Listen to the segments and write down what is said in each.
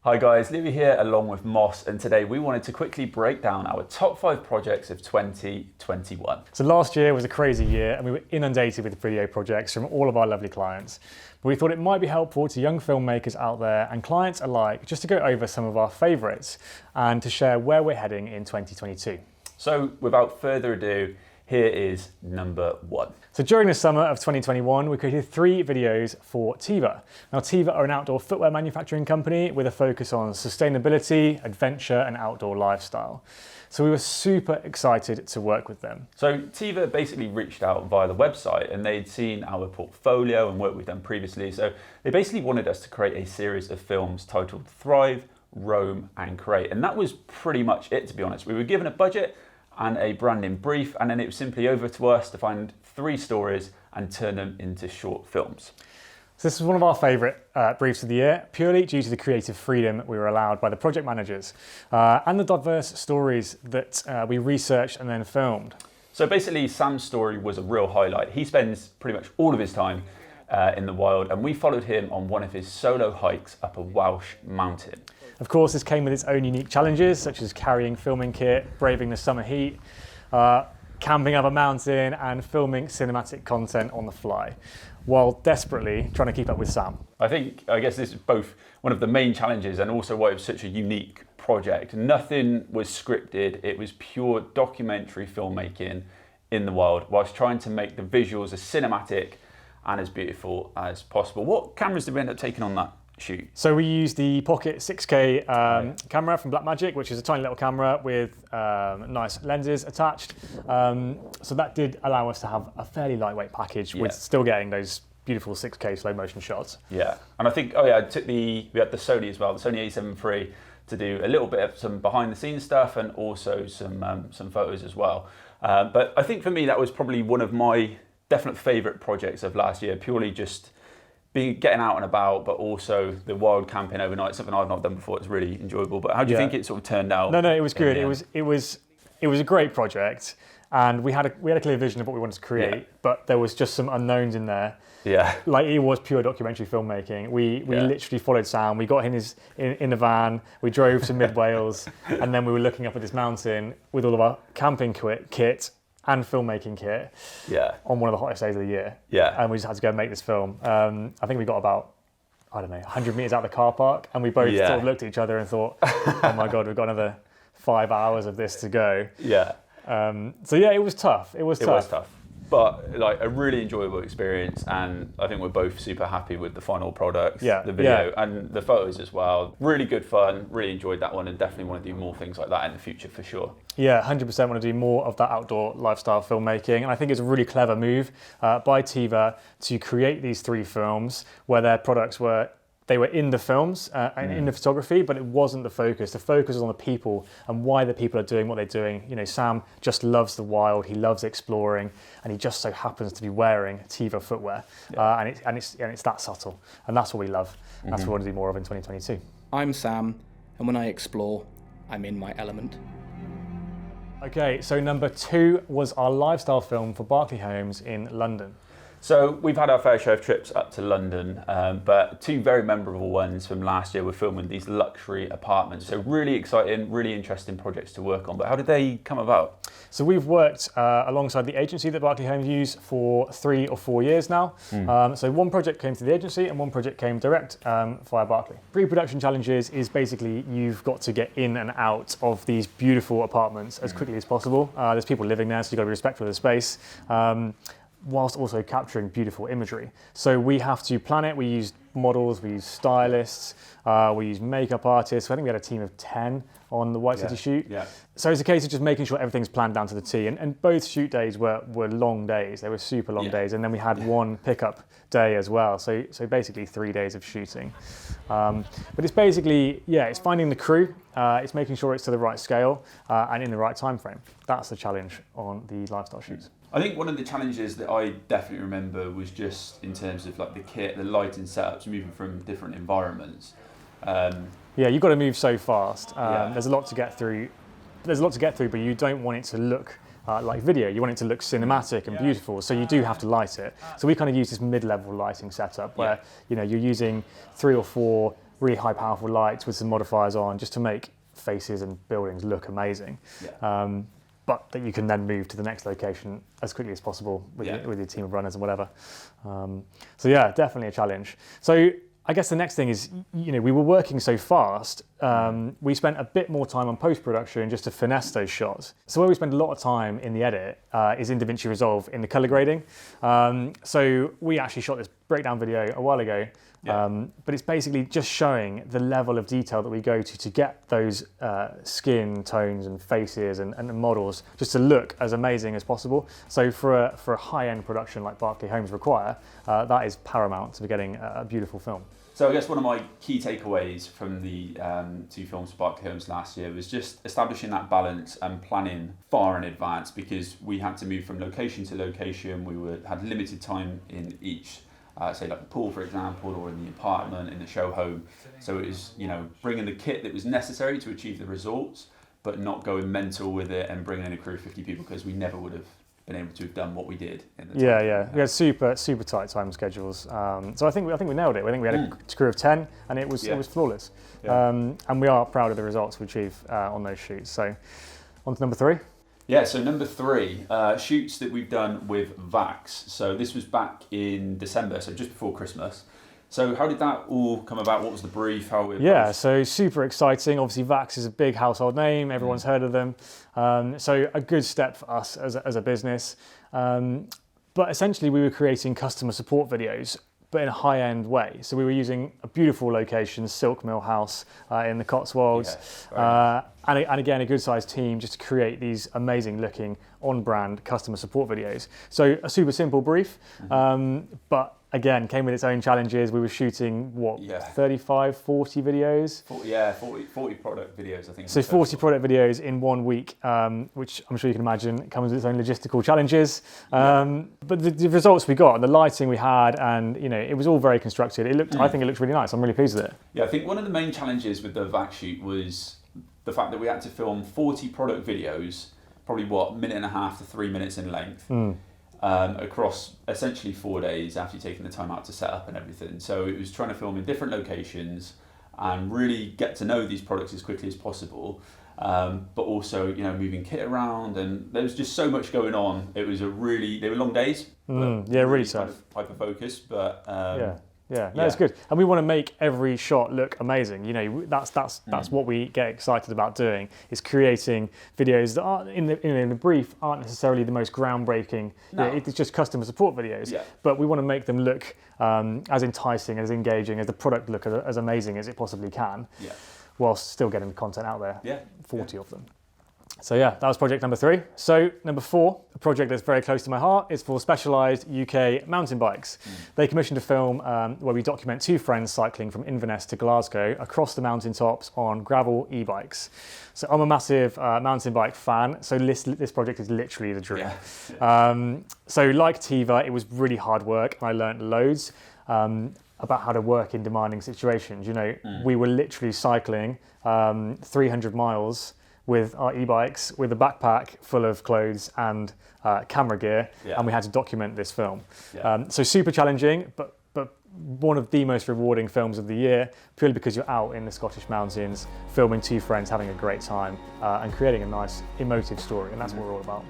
Hi guys, Louis here along with Moss, and today we wanted to quickly break down our top 5 projects of 2021. So last year was a crazy year and we were inundated with video projects from all of our lovely clients. But we thought it might be helpful to young filmmakers out there and clients alike just to go over some of our favourites and to share where we're heading in 2022. So without further ado, here is number 1. So during the summer of 2021, we created 3 videos for Teva. Now Teva are an outdoor footwear manufacturing company with a focus on sustainability, adventure and outdoor lifestyle. So we were super excited to work with them. So Teva basically reached out via the website and they'd seen our portfolio and work we've done previously. So they basically wanted us to create a series of films titled Thrive, Roam and Create. And that was pretty much it, to be honest. We were given a budget and a branding brief, and then it was simply over to us to find 3 stories and turn them into short films. So this was one of our favourite briefs of the year, purely due to the creative freedom we were allowed by the project managers and the diverse stories that we researched and then filmed. So basically, Sam's story was a real highlight. He spends pretty much all of his time in the wild, and we followed him on one of his solo hikes up a Welsh mountain. Of course, this came with its own unique challenges, such as carrying filming kit, braving the summer heat, camping up a mountain, and filming cinematic content on the fly, while desperately trying to keep up with Sam. I guess this is both one of the main challenges and also why it was such a unique project. Nothing was scripted, it was pure documentary filmmaking in the wild, whilst trying to make the visuals as cinematic and as beautiful as possible. What cameras did we end up taking on that shoot? So we used the Pocket 6K camera from Blackmagic, which is a tiny little camera with nice lenses attached. So that did allow us to have a fairly lightweight package with still getting those beautiful 6K slow motion shots. Yeah, and I think, we had the Sony as well, the Sony a7 III, to do a little bit of some behind the scenes stuff and also some photos as well. But I think for me, that was probably one of my definite favourite projects of last year, purely just getting out and about, but also the wild camping overnight, something I've not done before. It's really enjoyable. But how do you think it sort of turned out? No, it was good. It was a great project, and we had a clear vision of what we wanted to create, but there was just some unknowns in there. Yeah, like it was pure documentary filmmaking. We literally followed Sam. We got him in the van. We drove to mid Wales, and then we were looking up at this mountain with all of our camping kit and filmmaking kit on one of the hottest days of the year. Yeah. And we just had to go and make this film. I think we got about, 100 metres out of the car park, and we both sort of looked at each other and thought, oh my God, we've got another 5 hours of this to go. Yeah. So it was tough. It was tough. But like a really enjoyable experience, and I think we're both super happy with the final product, the video and the photos as well. Really good fun, really enjoyed that one, and definitely want to do more things like that in the future for sure. Yeah, 100% want to do more of that outdoor lifestyle filmmaking, and I think it's a really clever move by Teva to create these 3 films where their products were in the films and in the photography, but it wasn't the focus. The focus was on the people and why the people are doing what they're doing. You know, Sam just loves the wild, he loves exploring, and he just so happens to be wearing Teva footwear. And it's that subtle, and that's what we love. That's what we want to do more of in 2022. I'm Sam, and when I explore, I'm in my element. Okay, so number 2 was our lifestyle film for Berkeley Homes in London. So we've had our fair share of trips up to London, but 2 very memorable ones from last year were filming these luxury apartments. So really exciting, really interesting projects to work on. But how did they come about? So we've worked alongside the agency that Berkeley Homes use for 3 or 4 years now. So one project came to the agency and one project came direct via Berkeley. Pre-production challenges is basically you've got to get in and out of these beautiful apartments as quickly as possible. There's people living there, so you've got to be respectful of the space. Whilst also capturing beautiful imagery. So we have to plan it. We use models, we use stylists, we use makeup artists. I think we had a team of 10 on the White City shoot. Yeah. So it's a case of just making sure everything's planned down to the T. And both shoot days were long days. They were super long days. And then we had one pickup day as well. So basically 3 days of shooting. But it's basically, it's finding the crew. It's making sure it's to the right scale and in the right time frame. That's the challenge on the lifestyle shoots. I think one of the challenges that I definitely remember was just in terms of like the kit, the lighting setups, moving from different environments. You've got to move so fast. There's a lot to get through. But you don't want it to look like video. You want it to look cinematic and beautiful, so you do have to light it. So we kind of use this mid-level lighting setup where you're using 3 or 4 really high powerful lights with some modifiers on just to make faces and buildings look amazing. Yeah. But that you can then move to the next location as quickly as possible with, with your team of runners and whatever. So yeah, definitely a challenge. So I guess the next thing is, we were working so fast, we spent a bit more time on post-production just to finesse those shots. So where we spend a lot of time in the edit is in DaVinci Resolve in the color grading. So we actually shot this breakdown video a while ago, but it's basically just showing the level of detail that we go to get those skin tones and faces and models just to look as amazing as possible. So for a high-end production like Berkeley Homes require, that is paramount to getting a beautiful film. So I guess one of my key takeaways from the 2 films for Berkeley Homes last year was just establishing that balance and planning far in advance, because we had to move from location to location. We had limited time in each, say like the pool, for example, or in the apartment, in the show home. So it was, bringing the kit that was necessary to achieve the results, but not going mental with it and bringing in a crew of 50 people, because we never would have been able to have done what we did in the time. We had super tight time schedules. So I think we nailed it. I think we had a crew of 10, and it was flawless. And we are proud of the results we achieved on those shoots. So on to number 3. Yeah, so number 3, shoots that we've done with Vax. So this was back in December, so just before Christmas. So how did that all come about? What was the brief? So super exciting. Obviously, Vax is a big household name. Everyone's heard of them. So a good step for us as a business. But essentially, we were creating customer support videos, but in a high-end way. So we were using a beautiful location, Silk Mill House in the Cotswolds. And again, a good-sized team just to create these amazing-looking, on-brand customer support videos. So a super simple brief, but again, came with its own challenges. We were shooting, 35, 40 videos? 40 product videos, I think. So 40 product videos in 1 week, which I'm sure you can imagine comes with its own logistical challenges. But the results we got, and the lighting we had, and it was all very constructed. I think it looked really nice. I'm really pleased with it. Yeah, I think one of the main challenges with the Vax shoot was the fact that we had to film 40 product videos, probably minute and a half to 3 minutes in length. Across essentially 4 days after taking the time out to set up and everything. So it was trying to film in different locations and really get to know these products as quickly as possible, but also moving kit around, and there was just so much going on. It was they were long days. Really tough. Hyper focused, but it's good, and we want to make every shot look amazing. That's what we get excited about doing, is creating videos that aren't in the brief aren't necessarily the most groundbreaking. No. It's just customer support videos, but we want to make them look as enticing, as engaging, as the product look as amazing as it possibly can, whilst still getting the content out there. 40 of them. So that was project number 3. So number 4, a project that's very close to my heart, is for Specialized UK Mountain Bikes. They commissioned a film where we document 2 friends cycling from Inverness to Glasgow across the mountaintops on gravel e-bikes. So I'm a massive mountain bike fan, so this project is literally the dream. So like Tiva, it was really hard work, and I learned loads about how to work in demanding situations. We were literally cycling 300 miles with our e-bikes, with a backpack full of clothes and camera gear, and we had to document this film. So super challenging, but one of the most rewarding films of the year, purely because you're out in the Scottish mountains, filming 2 friends having a great time, and creating a nice, emotive story, and that's what we're all about.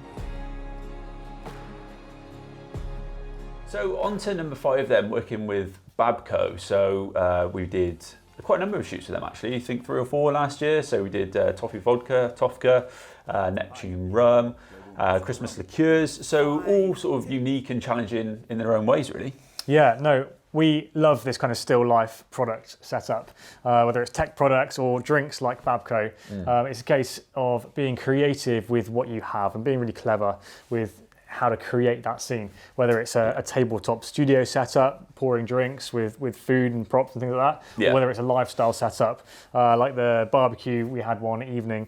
So on to number 5 then, working with Babco. So we did quite a number of shoots with them actually. I think 3 or 4 last year. So we did Toffee Vodka, Tofka, Neptune Rum, Christmas liqueurs. So all sort of unique and challenging in their own ways, really. We love this kind of still life product setup, whether it's tech products or drinks like Babco. It's a case of being creative with what you have and being really clever with how to create that scene, whether it's a tabletop studio setup, pouring drinks with food and props and things like that, or whether it's a lifestyle setup, like the barbecue we had one evening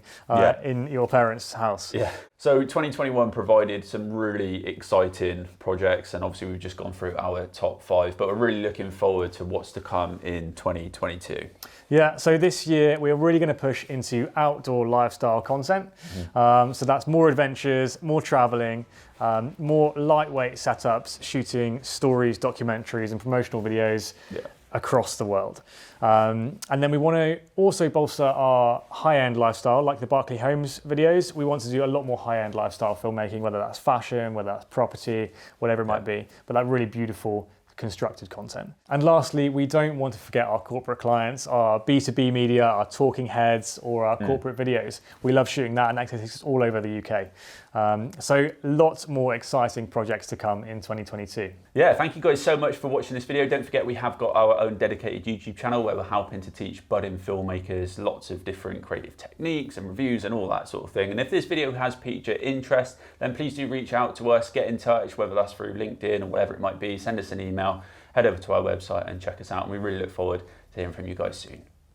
in your parents' house. So 2021 provided some really exciting projects, and obviously we've just gone through our top 5, but we're really looking forward to what's to come in 2022. So this year we're really going to push into outdoor lifestyle content. So that's more adventures, more traveling, more lightweight setups, shooting stories, documentaries and promotional videos. across the world. And then we want to also bolster our high-end lifestyle, like the Berkeley Homes videos. We want to do a lot more high-end lifestyle filmmaking, whether that's fashion, whether that's property, whatever it might be, but that really beautiful constructed content. And lastly, we don't want to forget our corporate clients, our B2B media, our talking heads, or our corporate videos. We love shooting that, and that takes us all over the UK. So lots more exciting projects to come in 2022. Yeah, thank you guys so much for watching this video. Don't forget we have got our own dedicated YouTube channel where we're helping to teach budding filmmakers lots of different creative techniques and reviews and all that sort of thing. And if this video has piqued your interest, then please do reach out to us, get in touch, whether that's through LinkedIn or whatever it might be, send us an email, head over to our website and check us out. And we really look forward to hearing from you guys soon.